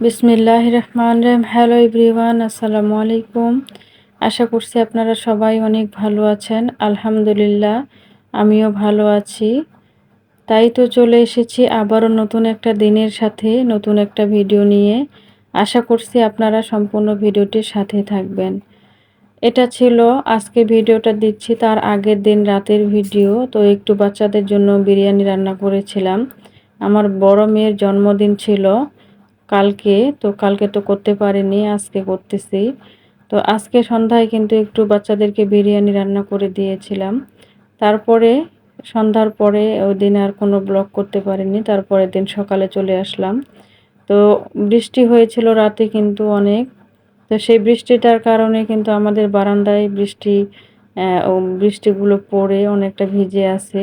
বিসমিল্লাহির রহমানির রহিম। Hello everyone, আসসালামু আলাইকুম। আশা করছি আপনারা সবাই অনেক ভালো আছেন। আলহামদুলিল্লাহ, আমিও ভালো আছি। তাই তো চলে এসেছি আবারও নতুন একটা দিনের সাথে নতুন একটা ভিডিও নিয়ে। আশা করছি আপনারা সম্পূর্ণ ভিডিওটির সাথে থাকবেন। এটা ছিল আজকে ভিডিওটা দিচ্ছি তার আগের দিন রাতের ভিডিও। তো একটু বাচ্চাদের জন্য বিরিয়ানি রান্না করেছিলাম। আমার বড় মেয়ের জন্মদিন ছিল কালকে, তো কালকে তো করতে পারিনি, আজকে করতেছি। তো আজকে সন্ধ্যায় কিন্তু একটু বাচ্চাদেরকে বিরিয়ানি রান্না করে দিয়েছিলাম। তারপরে সন্ধ্যার পরে ওই দিন আর কোনো ব্লগ করতে পারিনি, তারপরের দিন সকালে চলে আসলাম। তো বৃষ্টি হয়েছিল রাতে কিন্তু অনেক। তো সেই বৃষ্টিটার কারণে কিন্তু আমাদের বারান্দায় বৃষ্টিগুলো পড়ে অনেকটা ভিজে আছে।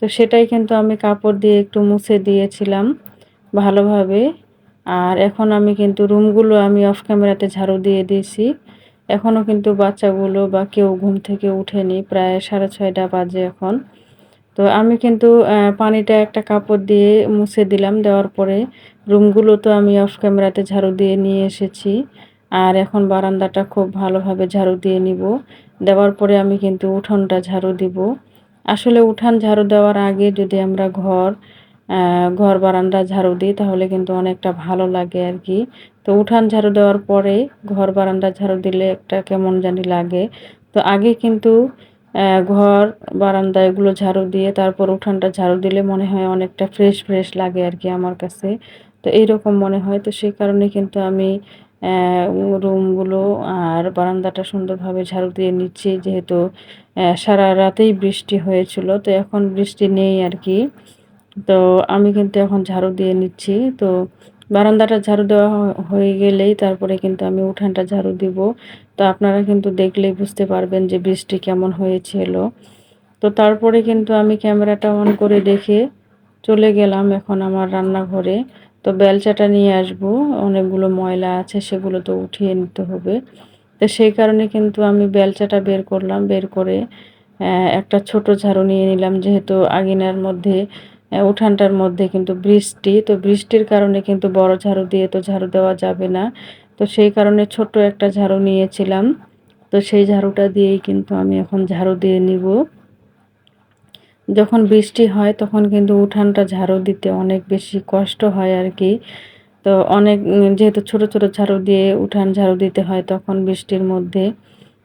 তো সেটাই কিন্তু আমি কাপড় দিয়ে একটু মুছে দিয়েছিলাম ভালোভাবে। আর এখন আমি কিন্তু রুমগুলো আমি অফ ক্যামেরাতে ঝাড়ু দিয়ে দিয়েছি। এখনও কিন্তু বাচ্চাগুলো বা কেউ ঘুম থেকে উঠেনি, প্রায় 6:30 বাজে এখন। তো আমি কিন্তু পানিটা একটা কাপড় দিয়ে মুছে দিলাম। দেওয়ার পরে রুমগুলো তো আমি অফ ক্যামেরাতে ঝাড়ু দিয়ে নিয়ে এসেছি। আর এখন বারান্দাটা খুব ভালোভাবে ঝাড়ু দিয়ে নিব। দেওয়ার পরে আমি কিন্তু উঠোনটা ঝাড়ু দিব। আসলে উঠান ঝাড়ু দেওয়ার আগে যদি আমরা ঘর বারান্দা ঝাড়ু দিই তাহলে কিন্তু অনেকটা ভালো লাগে আর কি। তো উঠান ঝাড়ু দেওয়ার পরে ঘর বারান্দা ঝাড়ু দিলে একটা কেমন জানি লাগে। তো আগে কিন্তু ঘর বারান্দা এগুলো ঝাড়ু দিয়ে তারপর উঠানটা ঝাড়ু দিলে মনে হয় অনেকটা ফ্রেশ ফ্রেশ লাগে আর কি আমার কাছে। তো এইরকম মনে হয়, তো সেই কারণে কিন্তু আমি রুমগুলো আর বারান্দাটা সুন্দরভাবে ঝাড়ু দিয়ে নিচ্ছি, যেহেতু সারা রাতেই বৃষ্টি হয়েছিল, তো এখন বৃষ্টি নেই আর কি। তো আমি কিন্তু এখন ঝাড়ু দিয়ে নিচ্ছি। তো বারান্দাটা ঝাড়ু দেওয়া হয়ে গেলেই তারপরে কিন্তু আমি উঠানটা ঝাড়ু দিব। তো আপনারা কিন্তু দেখলেই বুঝতে পারবেন যে বৃষ্টি কেমন হয়েছিল। তো তারপরে কিন্তু আমি ক্যামেরাটা অন করে রেখে চলে গেলাম এখন আমার রান্নাঘরে। তো বেলচাটা নিয়ে আসবো, অনেকগুলো ময়লা আছে সেগুলো তো উঠিয়ে নিতে হবে। তো সেই কারণে কিন্তু আমি বেলচাটা বের করলাম, বের করে একটা ছোট ঝাড়ু নিয়ে নিলাম, যেহেতু আঙিনার মধ্যে উঠানটার মধ্যে কিন্তু বৃষ্টি, তো বৃষ্টির কারণে কিন্তু বড় ঝাড়ু দিয়ে তো ঝাড়ু দেওয়া যাবে না। তো সেই কারণে ছোট একটা ঝাড়ু নিয়েছিলাম। তো সেই ঝাড়ুটা দিয়েই কিন্তু আমি এখন ঝাড়ু দিয়ে নিব। যখন বৃষ্টি হয় তখন কিন্তু উঠানটা ঝাড়ু দিতে অনেক বেশি কষ্ট হয় আর কি। তো যেহেতু ছোট ছোট ঝাড়ু দিয়ে উঠান ঝাড়ু দিতে হয় তখন বৃষ্টির মধ্যে,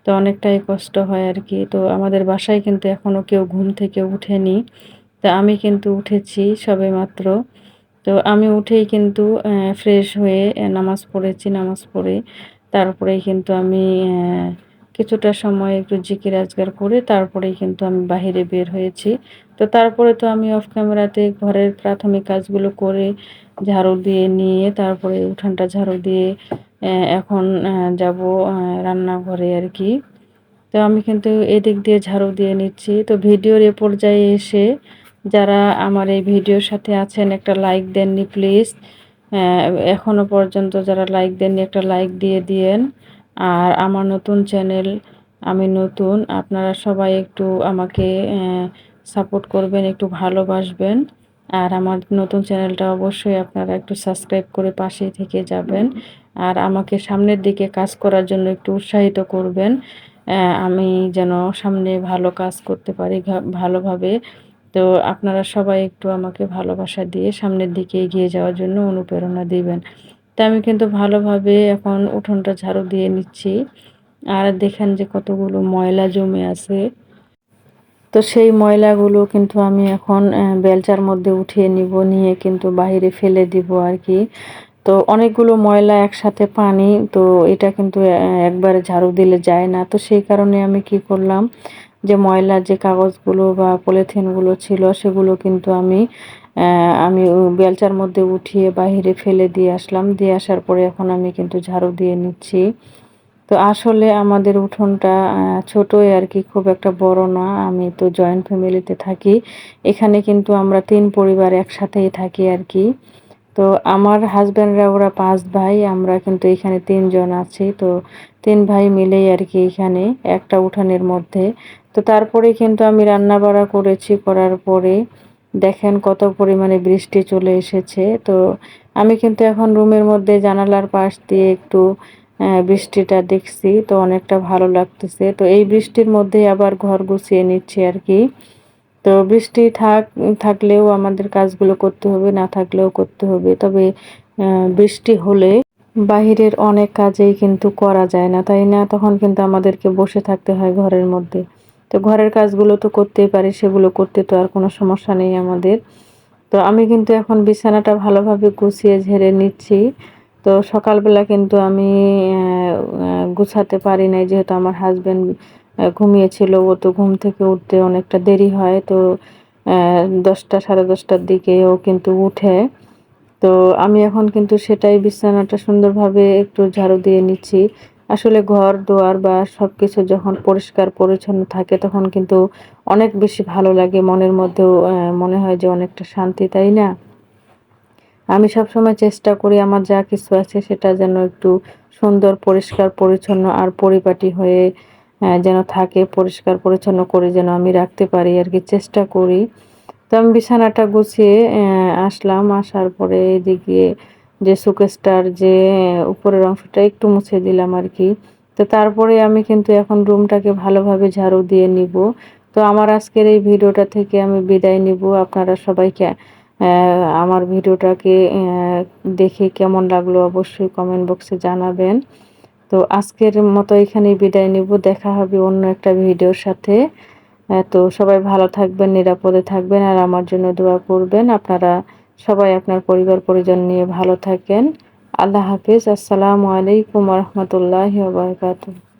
তো অনেকটাই কষ্ট হয় আর কি। তো আমাদের বাসায় কিন্তু এখনো কেউ ঘুম থেকে উঠেনি। তো আমি কিন্তু উঠেছি সবেমাত্র। তো আমি উঠেই কিন্তু ফ্রেশ হয়ে নামাজ পড়েছি। নামাজ পড়ে তারপরেই কিন্তু আমি কিছুটা সময় একটু জিকির আজকার করে তারপরেই কিন্তু আমি বাহিরে বের হয়েছি। তো তারপরে তো আমি অফ ক্যামেরাতে ঘরের প্রাথমিক কাজগুলো করে ঝাড়ু দিয়ে নিয়ে তারপরে উঠানটা ঝাড়ু দিয়ে এখন যাব রান্নাঘরে আর কি। তো আমি কিন্তু এদিক দিয়ে ঝাড়ু দিয়ে নিচ্ছি। তো ভিডিওর এ পর্যায়ে এসে যারা আমার এই ভিডিওর সাথে আছেন একটা লাইক দেননি প্লিজ। এখনো পর্যন্ত যারা লাইক দেননি একটা লাইক দিয়ে দিয়েন। আর আমার নতুন চ্যানেল, আমি নতুন, আপনারা সবাই একটু আমাকে সাপোর্ট করবেন, একটু ভালোবাসবেন। আর আমার নতুন চ্যানেলটা অবশ্যই আপনারা একটু সাবস্ক্রাইব করে পাশেই থেকে যাবেন। আর আমাকে সামনের দিকে কাজ করার জন্য একটু উৎসাহিত করবেন। আমি যেন সামনে ভালো কাজ করতে পারি ভালোভাবে। তো আপনারা সবাই একটু আমাকে ভালোবাসা দিয়ে সামনের দিকে এগিয়ে যাওয়ার জন্য অনুপ্রেরণা দিবেন। তো আমি কিন্তু ভালোভাবে এখন উঠোনটা ঝাড়ু দিয়ে নিচ্ছি। আর দেখেন যে কতগুলো ময়লা জমে আছে। তো সেই ময়লাগুলো কিন্তু আমি এখন বেলচার মধ্যে উঠিয়ে নিব, নিয়ে কিন্তু বাহিরে ফেলে দিব আর কি। তো অনেকগুলো ময়লা একসাথে পানি, তো এটা কিন্তু একবারে ঝাড়ু দিলে যায় না। তো সেই কারণে আমি কি করলাম, যে ময়লার যে কাগজগুলো বা পলিথিনগুলো ছিল সেগুলো কিন্তু আমি বেলচার মধ্যে উঠিয়ে বাহিরে ফেলে দিয়ে আসলাম। দিয়ে আসার পরে এখন আমি কিন্তু ঝাড়ু দিয়ে নিচ্ছি। তো আসলে আমাদের উঠোনটা ছোটই আর কি, খুব একটা বড় না। আমি তো জয়েন্ট ফ্যামিলিতে থাকি। এখানে কিন্তু আমরা 3 পরিবার একসাথেই থাকি আর কি। তো আমার হাসব্যান্ডরা ওরা 5 ভাই, আমরা কিন্তু এখানে 3 জন আছি। তো 3 ভাই মিলেই আর কি এখানে একটা উঠানের মধ্যে। তো তারপরে কিন্তু আমি রান্না বাড়া করেছি, করার পরে দেখেন কত পরিমাণে বৃষ্টি চলে এসেছে। তো আমি কিন্তু এখন রুমের মধ্যে জানালার পাশ দিয়ে একটু বৃষ্টিটা দেখছি, তো অনেকটা ভালো লাগতেছে। তো এই বৃষ্টির মধ্যে আবার ঘর গুছিয়ে নিচ্ছি আরকি। তো বৃষ্টি থাকলেও আমাদের কাজগুলো করতে হবে, না থাকলেও করতে হবে। তবে বৃষ্টি হলে বাহিরের অনেক কাজেই কিন্তু করা যায় না, তাই না? তখন কিন্তু আমাদেরকে বসে থাকতে হয় ঘরের মধ্যে। তো ঘরের কাজগুলো তো করতেই পারি, সেগুলো করতে তো আর কোনো সমস্যা নেই আমাদের। তো আমি কিন্তু এখন বিছানাটা ভালোভাবে গুছিয়ে ঝেড়ে নিচ্ছি। তো সকালবেলা কিন্তু আমি গুছাতে পারি নাই, যেহেতু আমার হাসব্যান্ড ঘুমিয়েছিল। ও তো ঘুম থেকে উঠতে অনেকটা দেরি হয়। তো ১০টা ১০:৩০টার দিকে ও কিন্তু উঠে। তো আমি এখন কিন্তু সেটাই বিছানাটা সুন্দরভাবে একটু ঝাড়ু দিয়ে নিচ্ছি। আসলে ঘর-দুয়ার বা সবকিছু যখন পরিষ্কার পরিচ্ছন্ন থাকে তখন কিন্তু অনেক বেশি ভালো লাগে। মনের মধ্যেও মনে হয় যে অনেকটা শান্তি, তাই না? আমি সবসময় চেষ্টা করি আমার যা কিছু আছে সেটা যেন একটু সুন্দর পরিষ্কার পরিচ্ছন্ন আর পরিপাটি হয়ে যেন থাকে। পরিষ্কার পরিচ্ছন্ন করে যেন আমি রাখতে পারি আরকি, চেষ্টা করি। তো আমি বিছানাটা গুছিয়ে আসলাম। আসার পরে এদিকে যে শোকেসটার যে উপরের অংশটা একটু মুছে দিলাম আরকি। তো তারপরে আমি কিন্তু এখন রুমটাকে ভালোভাবে ঝাড়ু দিয়ে নিবো। তো আমার আজকের এই ভিডিওটা থেকে আমি বিদায় নিবো। আপনারা সবাই আমার ভিডিওটাকে দেখে কেমন লাগলো অবশ্যই কমেন্ট বক্সে জানাবেন। তো আজকের মতো এখানেই বিদায় নিব। দেখা হবে অন্য একটা ভিডিওর সাথে। তো সবাই ভালো থাকবেন, নিরাপদে থাকবেন আর আমার জন্য দোয়া করবেন। আপনারা সবাই আপনার পরিবার-পরিজন নিয়ে ভালো থাকেন। আল্লাহ হাফেজ। আসসালামু আলাইকুম ওয়া রাহমাতুল্লাহি ওয়া বারাকাতুহু।